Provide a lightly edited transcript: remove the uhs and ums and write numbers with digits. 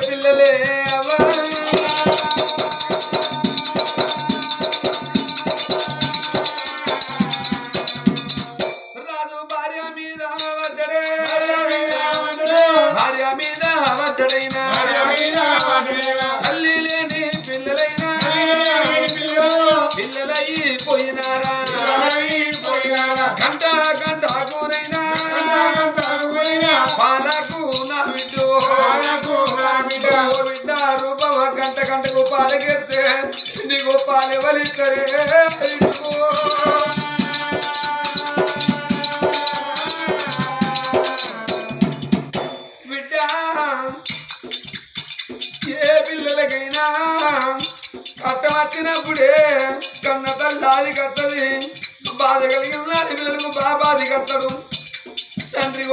పిల్లలే అవ్వా రాజు భార్య మీద వడ్డడే భార్య మీద వడ్డడైనా తల్లి లేని పిల్లలైనా పిల్లలైపోయినారా గంట గంటకునైనా పాలకు నా బిడ్డో బిడ్డ రూపవ గంట గంటకు పాలకెడితే నీకు పాలెవలిద్దరే బిడ్డ ఏ పిల్లలకైనా కట్టం వచ్చినప్పుడే కన్న తల్లి కత్తది బాధ కలిగిన పిల్లలకు బాధ కత్తడు తండ్రి